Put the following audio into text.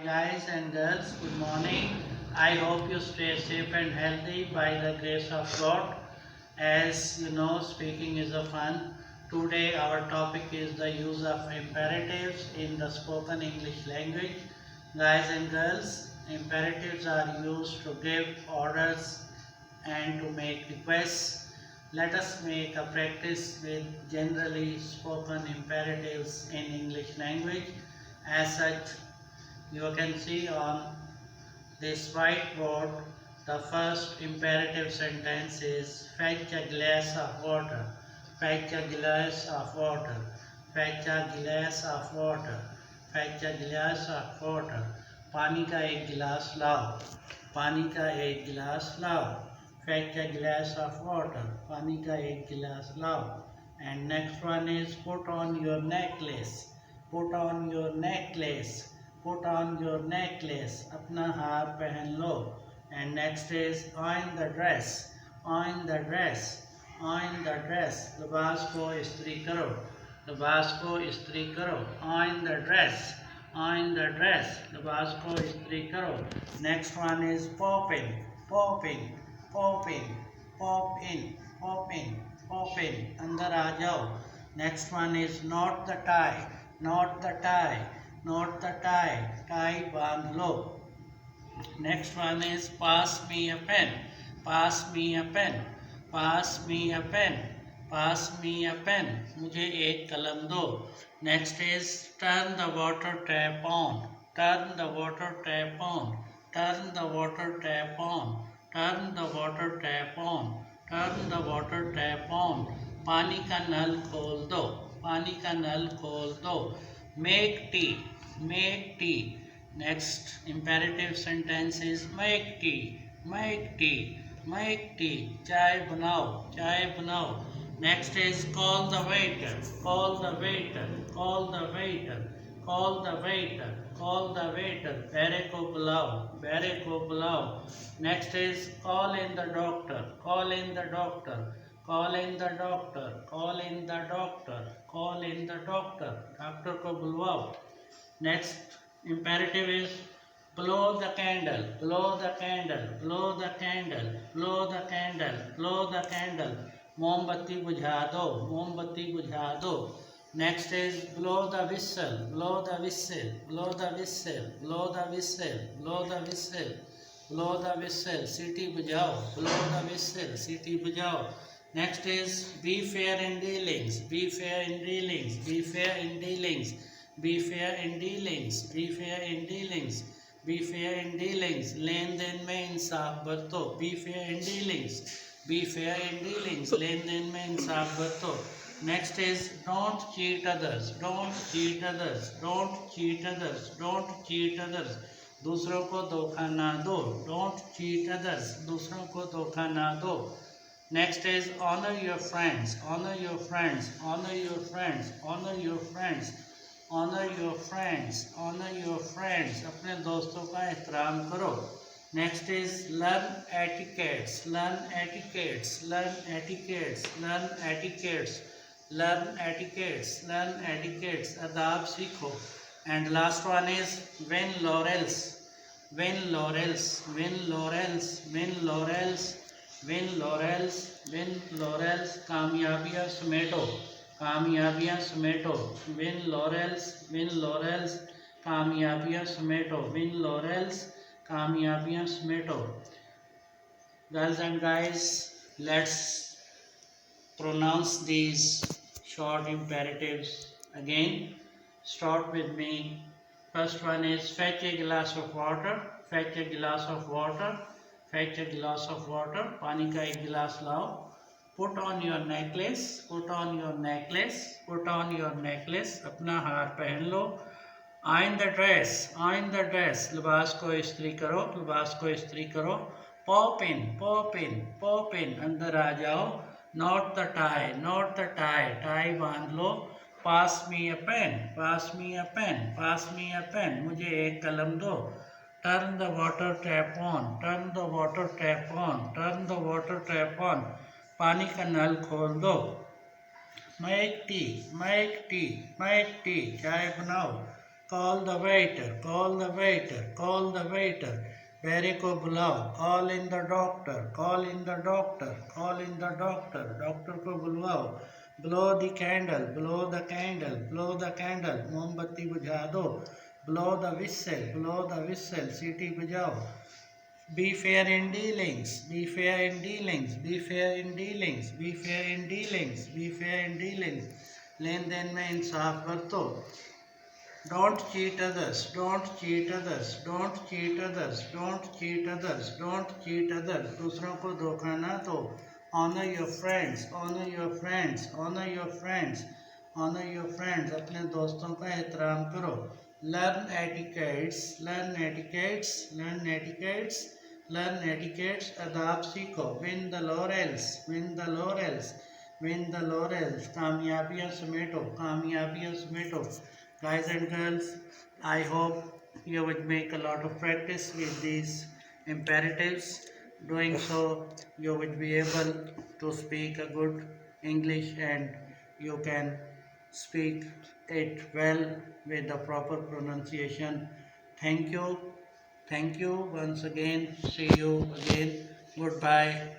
guys and girls, good morning. I hope you stay safe and healthy by the grace of God. As you know, speaking is a fun. Today our topic is the use of imperatives in the spoken English language. Guys and girls, imperatives are used to give orders and to make requests. Let us make a practice with generally spoken imperatives in English language. As such, you can see on this whiteboard the first imperative sentence is fetch a glass of water, fetch a glass of water, fetch a glass of water, fetch a glass of water. पानी का एक गिलास लाओ, पानी का एक गिलास लाओ, fetch a glass of water, पानी का एक गिलास लाओ. And next one is put on your necklace, put on your necklace, put on your necklace, अपना हार पहन लो. And next is iron the dress, iron the dress, iron the dress, लिबास को इस्त्री करो, लिबास को इस्त्री करो. Iron the dress, iron the dress, लिबास को इस्त्री करो. Next one is pop in, pop in, pop in, pop in, pop in, pop in, अंदर आ जाओ. Next one is knot the tie, knot the tie, knot the tie, tie बांध लो. Next one is pass me a pen, pass me a pen, pass me a pen, pass me a pen, मुझे एक कलम दो. Next is turn the water tap on, turn the water tap on, turn the water tap on, turn the water tap on, turn the water tap on, पानी का नल खोल दो, पानी का नल खोल दो. Make tea, make tea. Next imperative sentence is make tea, make tea, make tea. चाय बनाओ, चाय बनाओ. Next is call the waiter, call the waiter, call the waiter, call the waiter, call the waiter. बैरे को बुलाओ, बैरे को बुलाओ. Next is call in the doctor, call in the doctor, call in the doctor, call in the doctor, call in the doctor. Doctor को बुलवाओ. Next imperative is blow the candle, blow the candle, blow the candle, blow the candle, blow the candle. मोमबत्ती बुझा दो, मोमबत्ती बुझा दो. Next is blow the whistle, blow the whistle, blow the whistle, blow the whistle, blow the whistle, blow the whistle. सीटी बुझाओ, blow the whistle, सीटी बुझाओ. Next is be fair in dealings, be fair in dealings, be fair in dealings, be fair in dealings, be fair in dealings, be fair in dealings. लेन देन में इंसाफ बरतो, be fair in dealings, be fair in dealings, लेन देन में इंसाफ बरतो. Next is don't cheat others, don't cheat others, don't cheat others, don't cheat others. दूसरों को धोखा ना दो, don't cheat others, दूसरों को धोखा ना दो. Next is honor your friends, honor your friends, honor your friends, honor your friends, honor your friends, honor your friends. अपने दोस्तों का एहतराम करो. Next is learn etiquettes, learn etiquettes, learn etiquettes, learn etiquettes, learn etiquettes, learn etiquettes. अदाब सीखो. And last one is win laurels, win laurels, win laurels, win laurels, win laurels, win laurels. कामयाबियाँ समेटो, कामयाबियाँ समेटो. Win laurels, win laurels, कामयाबियाँ समेटो. Win laurels, कामयाबियाँ समेटो. Girls and guys, let's pronounce these short imperatives again. Start with me. First one is fetch a glass of water, fetch a glass of water, fetch a glass of water. पानी का एक गिलास लाओ. Put on your necklace, put on your necklace, put on your necklace, अपना हार पहन लो. Iron the dress, iron the dress, लिबास को इस्त्री करो, लिबास को इस्त्री करो. Pop in, pop in, pop in, अंदर आ जाओ. Knot the tie, knot the tie, tie बांध लो. Pass me a pen, pass me a pen, pass me a pen, मुझे एक कलम दो. Turn the water tap on, turn the water tap on, turn the water tap on, पानी का नल खोल दो. Make tea, make tea, make tea, चाय बनाओ. call the waiter, call the waiter, call the waiter, बेरे को बुलाओ, call in the doctor, call in the doctor, call in the doctor, doctor को बुलवाओ, blow the candle, blow the candle, blow the candle, मोमबत्ती बुझा दो, blow the whistle, सीटी बजाओ, be fair in dealings, be fair in dealings, be fair in dealings, be fair in dealings, be fair in dealings, लेन देन में इंसाफ बरतो, don't cheat others, don't cheat others, don't cheat others, don't cheat others, don't cheat others, दूसरों को धोखा ना दो, honor your friends, honor your friends, honor your friends, honor your friends, अपने दोस्तों का एहतराम करो, learn etiquettes, learn etiquettes, learn etiquettes, learn etiquettes, आदाब सीखो, win the laurels, win the laurels, win the laurels, कामयाबियाँ समेटो, कामयाबियाँ समेटो. Guys and girls, I hope you would make a lot of practice with these imperatives. Doing so, you would be able to speak a good English and you can speak it well with the proper pronunciation. Thank you. Thank you once again. See you again. Goodbye.